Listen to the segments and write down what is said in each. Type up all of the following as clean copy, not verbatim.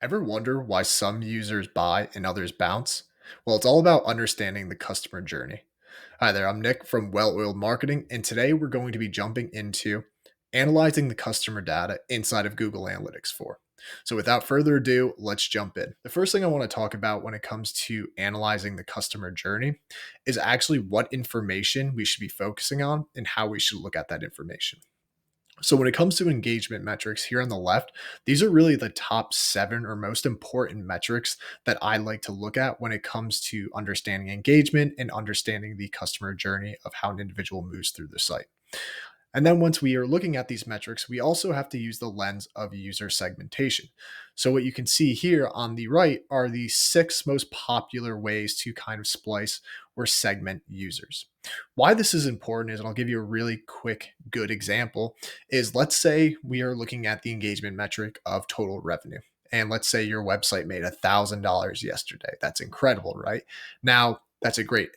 Ever wonder why some users buy and others bounce? Well, it's all about understanding the customer journey. Hi there, I'm Nick from Well Oiled Marketing, and today we're going to be jumping into analyzing the customer data inside of Google Analytics 4. So, without further ado, let's jump in. The first thing I want to talk about when it comes to analyzing the customer journey is actually what information we should be focusing on and how we should look at that information. So, when it comes to engagement metrics here on the left, these are really the top 7 or most important metrics that I like to look at when it comes to understanding engagement and understanding the customer journey of how an individual moves through the site. And then once we are looking at these metrics, we also have to use the lens of user segmentation. So what you can see here on the right are the 6 most popular ways to kind of splice or segment users. Why this is important is, and I'll give you a really quick, good example, is let's say we are looking at the engagement metric of total revenue. And let's say your website made $1,000 yesterday. That's incredible, right? Now, that's a great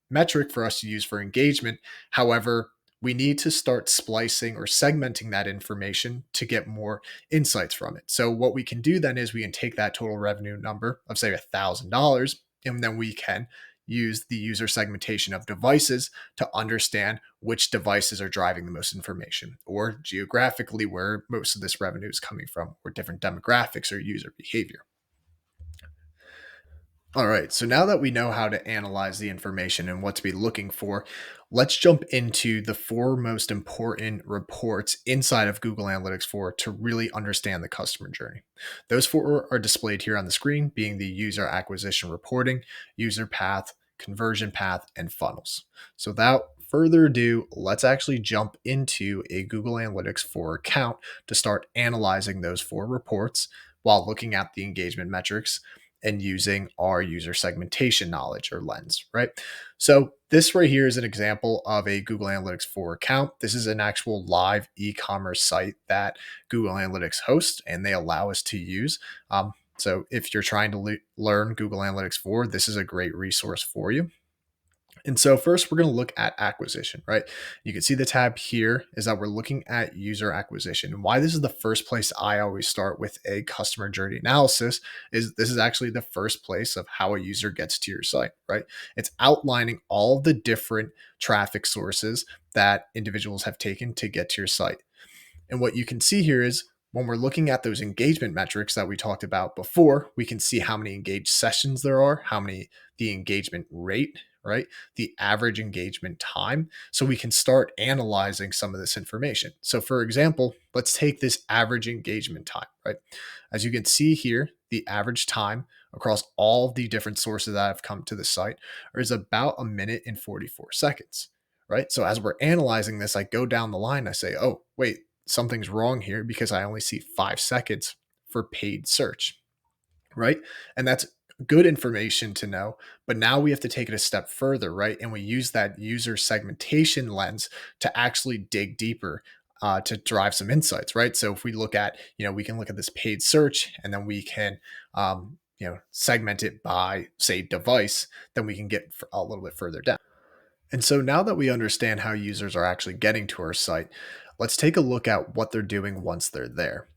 metric for us to use for engagement. However, we need to start splicing or segmenting that information to get more insights from it. So what we can do then is we can take that total revenue number of say $1,000, and then we can use the user segmentation of devices to understand which devices are driving the most information, or geographically where most of this revenue is coming from, or different demographics or user behavior. All right, so now that we know how to analyze the information and what to be looking for, let's jump into the 4 most important reports inside of Google Analytics 4 to really understand the customer journey. Those 4 are displayed here on the screen, being the user acquisition reporting, user path, conversion path, and funnels. So without further ado, let's actually jump into a Google Analytics 4 account to start analyzing those 4 reports while looking at the engagement metrics and using our user segmentation knowledge or lens, right? So this right here is an example of a Google Analytics 4 account. This is an actual live e-commerce site that Google Analytics hosts and they allow us to use. So if you're trying to learn Google Analytics 4, this is a great resource for you. And so first we're going to look at acquisition, right? You can see the tab here is that we're looking at user acquisition. And why this is the first place I always start with a customer journey analysis is this is actually the first place of how a user gets to your site, right? It's outlining all the different traffic sources that individuals have taken to get to your site. And what you can see here is when we're looking at those engagement metrics that we talked about before, we can see how many engaged sessions there are, how many the engagement rate, right? The average engagement time. So we can start analyzing some of this information. So for example, let's take this average engagement time, right? As you can see here, the average time across all the different sources that have come to the site is about 1 minute and 44 seconds, right? So as we're analyzing this, I go down the line, I say, oh, wait, something's wrong here because I only see 5 seconds for paid search, right? And that's good information to know. But now we have to take it a step further, right? And we use that user segmentation lens to actually dig deeper. To drive some insights, right? So if we look at, we can look at this paid search and then we can, segment it by, say, device, then we can get a little bit further down. And so now that we understand how users are actually getting to our site, let's take a look at what they're doing once they're there.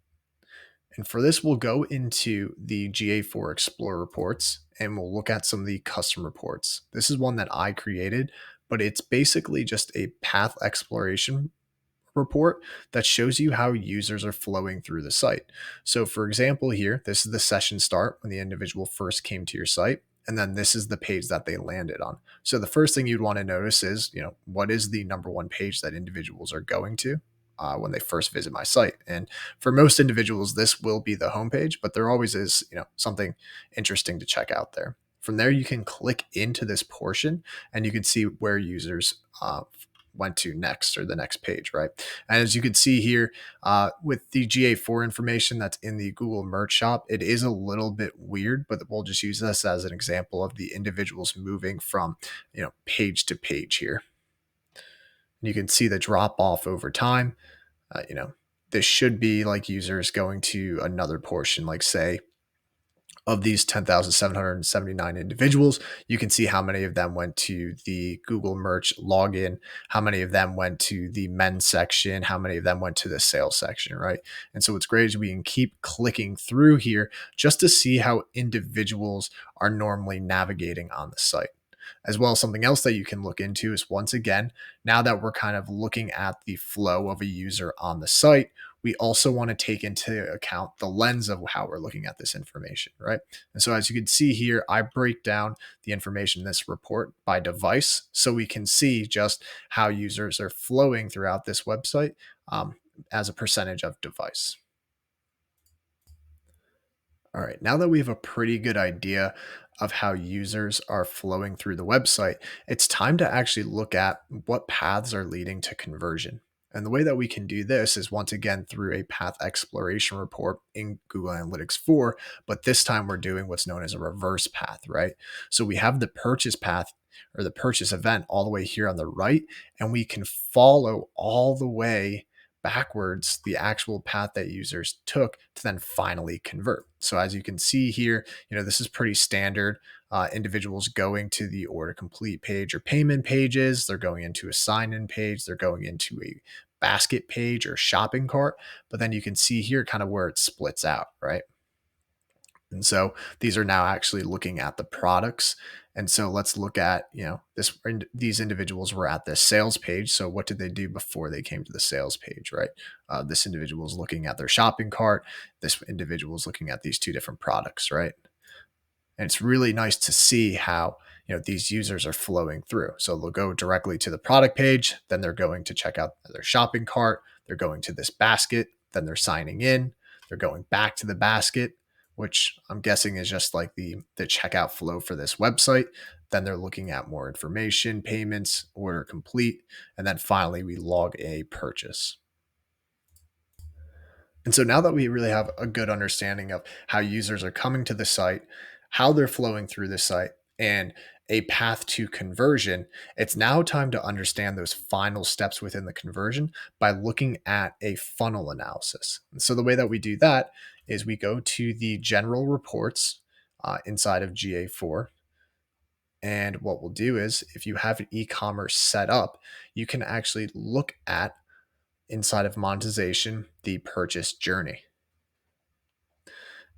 And for this, we'll go into the GA4 Explorer reports and we'll look at some of the custom reports. This is one that I created, but it's basically just a path exploration report that shows you how users are flowing through the site. So for example, here, this is the session start when the individual first came to your site. And then this is the page that they landed on. So the first thing you'd want to notice is, what is the number one page that individuals are going to when they first visit my site? And for most individuals, this will be the homepage, but there always is, something interesting to check out there. From there, you can click into this portion and you can see where users went to next or the next page, right? And as you can see here, with the GA4 information that's in the Google Merch Shop, it is a little bit weird, but we'll just use this as an example of the individuals moving from, page to page here. And you can see the drop off over time. This should be like users going to another portion, like say Of these 10,779 individuals, you can see how many of them went to the Google Merch login, how many of them went to the men's section, how many of them went to the sales section, right? And so what's great is we can keep clicking through here just to see how individuals are normally navigating on the site. As well, something else that you can look into is, once again, now that we're kind of looking at the flow of a user on the site, we also want to take into account the lens of how we're looking at this information, right? And so as you can see here, I break down the information in this report by device so we can see just how users are flowing throughout this website as a percentage of device. All right, now that we have a pretty good idea of how users are flowing through the website, it's time to actually look at what paths are leading to conversion. And the way that we can do this is, once again, through a path exploration report in Google Analytics 4, but this time we're doing what's known as a reverse path, right? So we have the purchase path or the purchase event all the way here on the right, and we can follow all the way backwards the actual path that users took to then finally convert. So as you can see here, this is pretty standard. Individuals going to the order complete page or payment pages, they're going into a sign-in page, they're going into a basket page or shopping cart. But then you can see here kind of where it splits out, right? And so these are now actually looking at the products. And so let's look at, these individuals were at this sales page. So what did they do before they came to the sales page, right? This individual is looking at their shopping cart. This individual is looking at these two different products, right? And it's really nice to see how, these users are flowing through. So they'll go directly to the product page, then they're going to check out their shopping cart, they're going to this basket, then they're signing in, they're going back to the basket, which I'm guessing is just like the checkout flow for this website. Then they're looking at more information, payments, order complete, and then finally we log a purchase. And so now that we really have a good understanding of how users are coming to the site, how they're flowing through the site, and a path to conversion, it's now time to understand those final steps within the conversion by looking at a funnel analysis. And so the way that we do that is we go to the general reports inside of GA4. And what we'll do is, if you have an e-commerce set up, you can actually look at, inside of monetization, the purchase journey.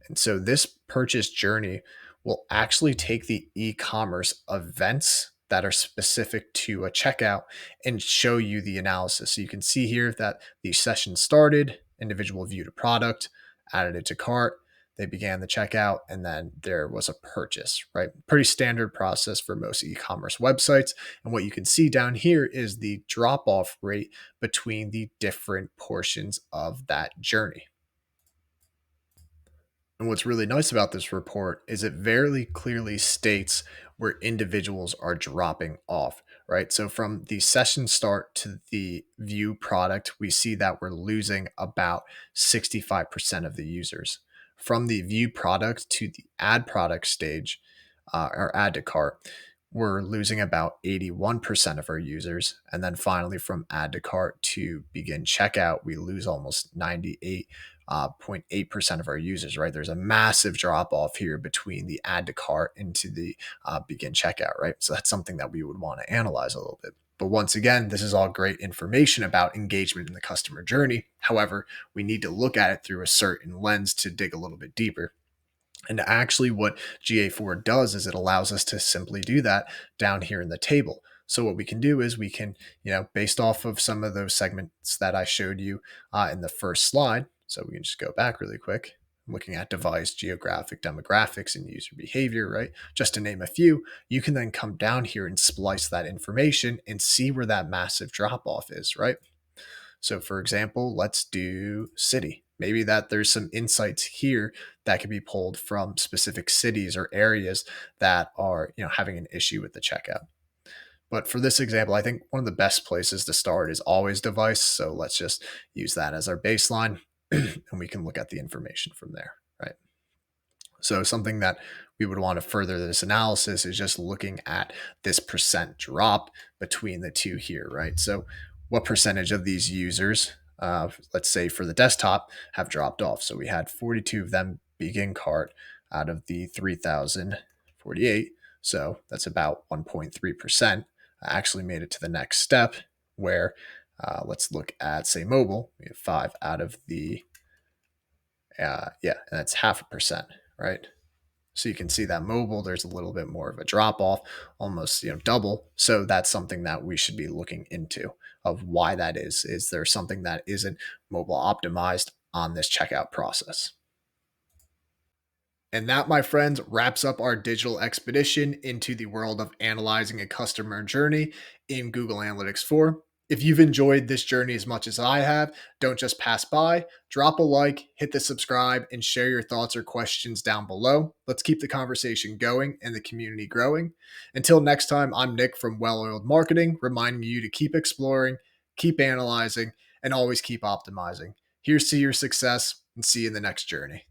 And so this purchase journey will actually take the e-commerce events that are specific to a checkout and show you the analysis. So you can see here that the session started, individual viewed a product, added it to cart, they began the checkout, and then there was a purchase, right? Pretty standard process for most e-commerce websites. And what you can see down here is the drop-off rate between the different portions of that journey. And what's really nice about this report is it very clearly states where individuals are dropping off, right? So from the session start to the view product, we see that we're losing about 65% of the users. From the view product to the add product stage, or add to cart, we're losing about 81% of our users. And then finally, from add to cart to begin checkout, we lose almost 98.8% of our users, right? There's a massive drop off here between the add to cart into the begin checkout, right? So that's something that we would want to analyze a little bit. But once again, this is all great information about engagement in the customer journey. However, we need to look at it through a certain lens to dig a little bit deeper. And actually, what GA4 does is it allows us to simply do that down here in the table. So what we can do is we can, based off of some of those segments that I showed you in the first slide. So we can just go back really quick. I'm looking at device, geographic, demographics, and user behavior, right? Just to name a few, you can then come down here and splice that information and see where that massive drop off is, right? So for example, let's do city. Maybe that there's some insights here that can be pulled from specific cities or areas that are, having an issue with the checkout. But for this example, I think one of the best places to start is always device. So let's just use that as our baseline and we can look at the information from there, right? So something that we would want to further this analysis is just looking at this percent drop between the two here, right? So what percentage of these users, let's say for the desktop, have dropped off? So we had 42 of them begin cart, out of the 3,048. So that's about 1.3%. I actually made it to the next step where let's look at, say, mobile. We have 5 out of the, and that's 0.5%, right? So you can see that mobile, there's a little bit more of a drop off, almost double. So that's something that we should be looking into of why that is. Is there something that isn't mobile optimized on this checkout process? And that, my friends, wraps up our digital expedition into the world of analyzing a customer journey in Google Analytics 4. If you've enjoyed this journey as much as I have, don't just pass by, drop a like, hit the subscribe, and share your thoughts or questions down below. Let's keep the conversation going and the community growing. Until next time, I'm Nick from Well Oiled Marketing, reminding you to keep exploring, keep analyzing, and always keep optimizing. Here's to your success, and see you in the next journey.